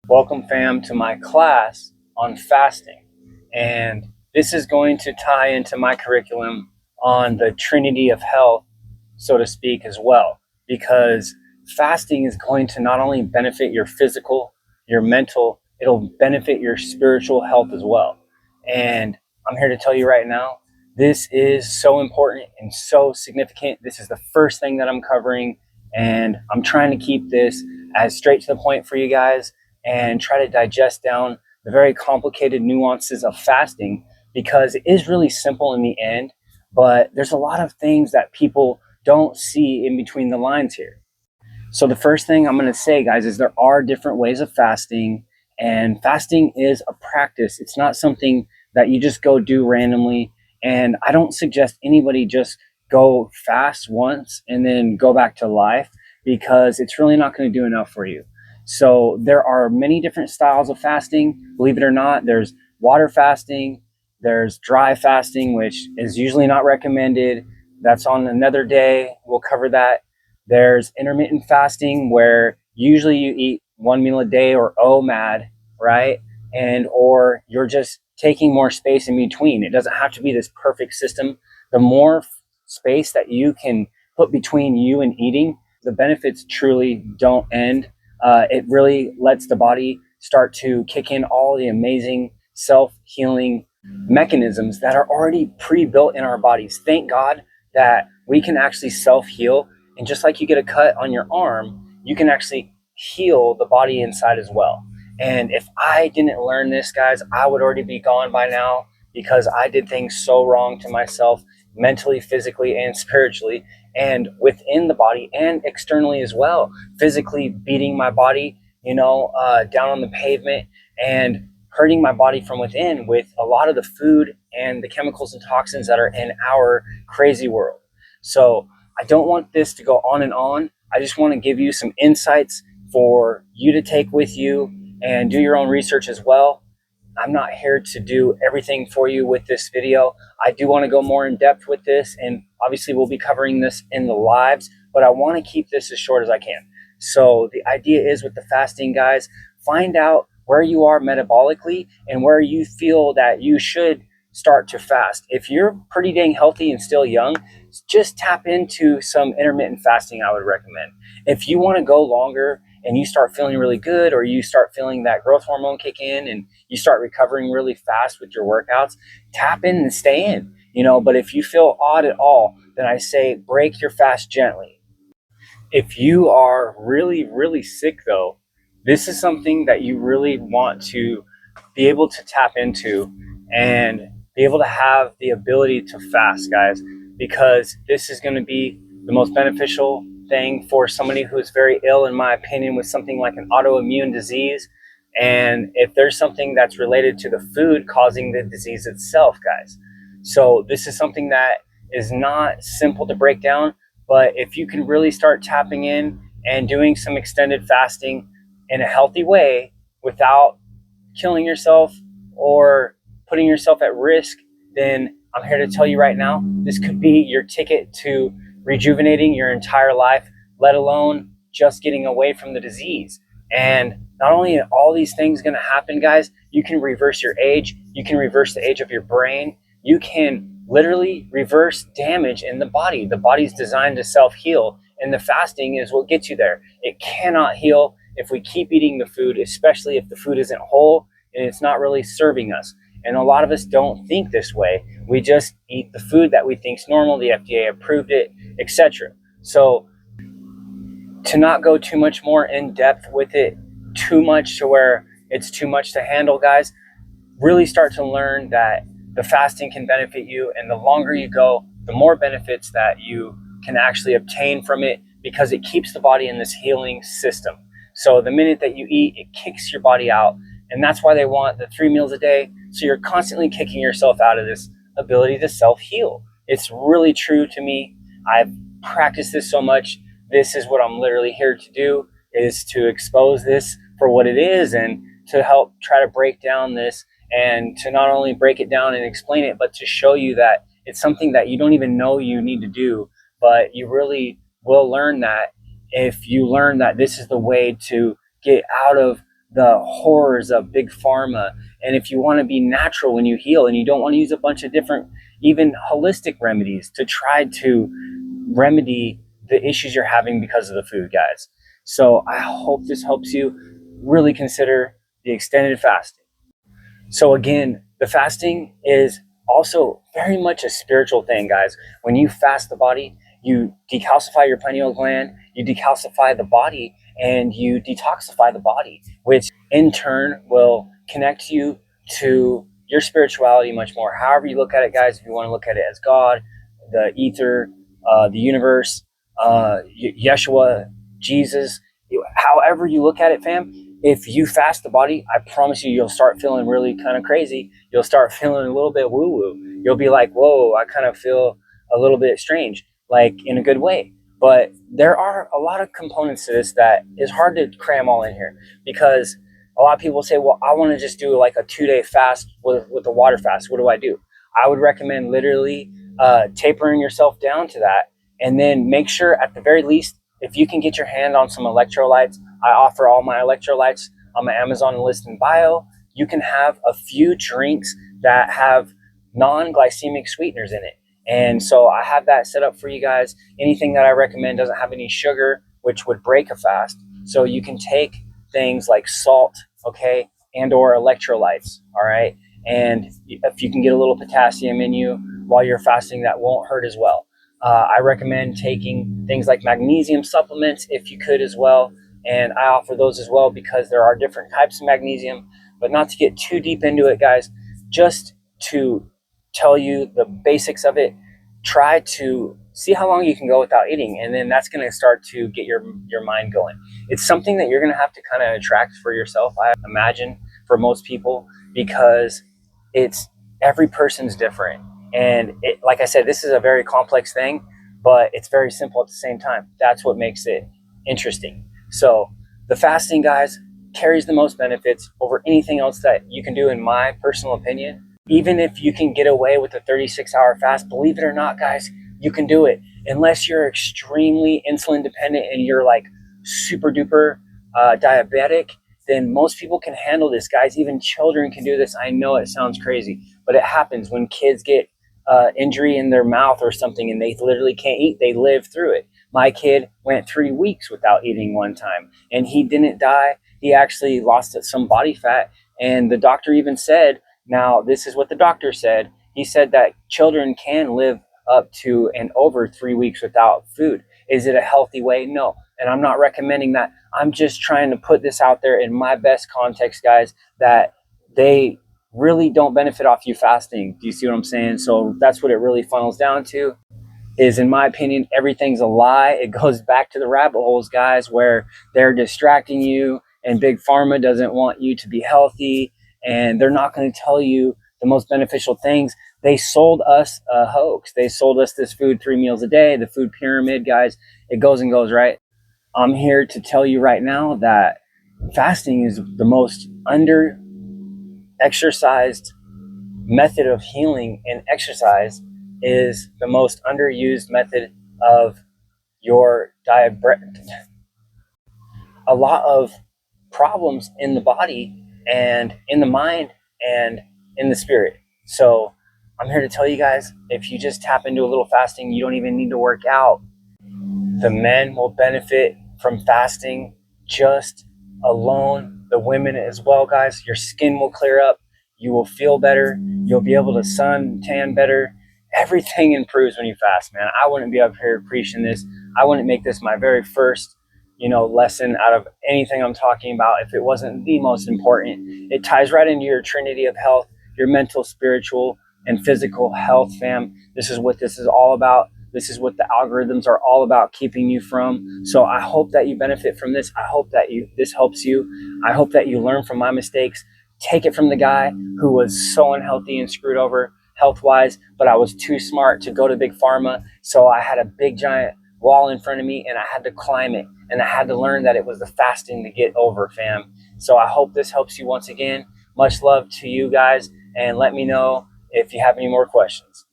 Welcome, fam, to my class on fasting. And this is going to tie into my curriculum on the Trinity of Health, so to speak, as well, because fasting is going to not only benefit your physical, your mental, it'll benefit your spiritual health as well. And I'm here to tell you right now, this is so important and so significant. This is the first thing that I'm covering, and I'm trying to keep this as straight to the point for you guys and try to digest down the very complicated nuances of fasting, because it is really simple in the end, but there's a lot of things that people don't see in between the lines here. So the first thing I'm going to say, guys, is there are different ways of fasting, and fasting is a practice. It's not something that you just go do randomly. And I don't suggest anybody just go fast once and then go back to life, because it's really not going to do enough for you. So there are many different styles of fasting. Believe it or not, there's water fasting, there's dry fasting, which is usually not recommended. That's on another day. We'll cover that. There's intermittent fasting, where usually you eat one meal a day or OMAD, right? And or you're just taking more space in between. It doesn't have to be this perfect system. The more space that you can put between you and eating, the benefits truly don't end. It really lets the body start to kick in all the amazing self-healing mechanisms that are already pre-built in our bodies. Thank God that we can actually self-heal. And just like you get a cut on your arm, you can actually heal the body inside as well. And if I didn't learn this, guys, I would already be gone by now, because I did things so wrong to myself, mentally, physically, and spiritually, and within the body and externally as well. Physically beating my body, down on the pavement, and hurting my body from within with a lot of the food and the chemicals and toxins that are in our crazy world. So I don't want this to go on and on. I just want to give you some insights for you to take with you and do your own research as well. I'm not here to do everything for you with this video. I do want to go more in depth with this, and obviously we'll be covering this in the lives, but I want to keep this as short as I can. So the idea is, with the fasting, guys, find out where you are metabolically and where you feel that you should start to fast. If you're pretty dang healthy and still young, just tap into some intermittent fasting, I would recommend. If you want to go longer and you start feeling really good, or you start feeling that growth hormone kick in and you start recovering really fast with your workouts, tap in and stay in. But if you feel odd at all, then I say break your fast gently. If you are really, really sick, though, this is something that you really want to be able to tap into and be able to have the ability to fast, guys, because this is going to be the most beneficial thing for somebody who is very ill, in my opinion, with something like an autoimmune disease. And if there's something that's related to the food causing the disease itself, guys. So this is something that is not simple to break down, but if you can really start tapping in and doing some extended fasting in a healthy way without killing yourself or putting yourself at risk, then I'm here to tell you right now, this could be your ticket to rejuvenating your entire life, let alone just getting away from the disease. And not only are all these things going to happen, guys, you can reverse your age, you can reverse the age of your brain, you can literally reverse damage in the body. The body's designed to self-heal, and the fasting is what gets you there. It cannot heal if we keep eating the food, especially if the food isn't whole and it's not really serving us. And a lot of us don't think this way. We just eat the food that we think is normal, the FDA approved it, etc. So to not go too much more in depth with it, too much to where it's too much to handle, guys, really start to learn that the fasting can benefit you, and the longer you go, the more benefits that you can actually obtain from it, because it keeps the body in this healing system. So the minute that you eat, it kicks your body out, and that's why they want the 3 meals a day. So you're constantly kicking yourself out of this ability to self-heal. It's really true to me. I've practiced this so much. This is what I'm literally here to do, is to expose this for what it is, and to help try to break down this, and to not only break it down and explain it, but to show you that it's something that you don't even know you need to do, but you really will learn that if you learn that this is the way to get out of the horrors of big pharma. And if you want to be natural when you heal and you don't want to use a bunch of different, even holistic remedies to try to remedy the issues you're having because of the food, guys. So I hope this helps you really consider the extended fasting. So again, the fasting is also very much a spiritual thing, guys. When you fast the body, you decalcify your pineal gland, you decalcify the body, and you detoxify the body, which in turn will connect you to your spirituality much more. However you look at it, guys, if you want to look at it as God, the ether, the universe, Yeshua, Jesus, however you look at it, fam, if you fast the body, I promise you, you'll start feeling really kind of crazy. You'll start feeling a little bit woo-woo. You'll be like, whoa, I kind of feel a little bit strange, like in a good way. But there are a lot of components to this that is hard to cram all in here, because a lot of people say, well, I want to just do like a 2-day fast with a water fast. What do I do? I would recommend literally tapering yourself down to that. And then make sure at the very least, if you can get your hand on some electrolytes, I offer all my electrolytes on my Amazon list in bio. You can have a few drinks that have non-glycemic sweeteners in it. And so I have that set up for you guys. Anything that I recommend doesn't have any sugar, which would break a fast. So you can take things like salt, okay, and or electrolytes, all right? And if you can get a little potassium in you while you're fasting, that won't hurt as well. I recommend taking things like magnesium supplements if you could as well. And I offer those as well because there are different types of magnesium. But not to get too deep into it, guys, just to tell you the basics of it, try to see how long you can go without eating. And then that's going to start to get your mind going. It's something that you're going to have to kind of attract for yourself, I imagine, for most people, because it's every person's different. And it, like I said, this is a very complex thing, but it's very simple at the same time. That's what makes it interesting. So the fasting, guys, carries the most benefits over anything else that you can do, in my personal opinion. Even if you can get away with a 36-hour fast, believe it or not, guys, you can do it. Unless you're extremely insulin dependent and you're like super duper diabetic, then most people can handle this, guys. Even children can do this. I know it sounds crazy, but it happens when kids get injury in their mouth or something and they literally can't eat. They live through it. My kid went 3 weeks without eating one time and he didn't die. He actually lost some body fat. And the doctor even said, now this is what the doctor said. He said that children can live up to and over 3 weeks without food. Is it a healthy way? No. And I'm not recommending that. I'm just trying to put this out there in my best context, guys, that they really don't benefit off you fasting. Do you see what I'm saying? So that's what it really funnels down to, is, in my opinion, everything's a lie. It goes back to the rabbit holes, guys, where they're distracting you and big pharma doesn't want you to be healthy and they're not going to tell you the most beneficial things. They sold us a hoax. They sold us this food 3 meals a day, the food pyramid, guys. It goes and goes, right? I'm here to tell you right now that fasting is the most under exercised method of healing, and exercise is the most underused method of your diet. A lot of problems in the body and in the mind and in the spirit. So I'm here to tell you guys, if you just tap into a little fasting, you don't even need to work out. The men will benefit from fasting just alone. The women as well, guys. Your skin will clear up. You will feel better. You'll be able to sun tan better. Everything improves when you fast, man. I wouldn't be up here preaching this. I wouldn't make this my very first, lesson out of anything I'm talking about if it wasn't the most important. It ties right into your trinity of health, your mental, spiritual, and physical health, fam. This is what this is all about. This is what the algorithms are all about keeping you from. So I hope that you benefit from this. I hope that this helps you. I hope that you learn from my mistakes. Take it from the guy who was so unhealthy and screwed over health-wise, but I was too smart to go to big pharma. So I had a big giant wall in front of me and I had to climb it. And I had to learn that it was the fasting to get over, fam. So I hope this helps you once again. Much love to you guys. And let me know if you have any more questions.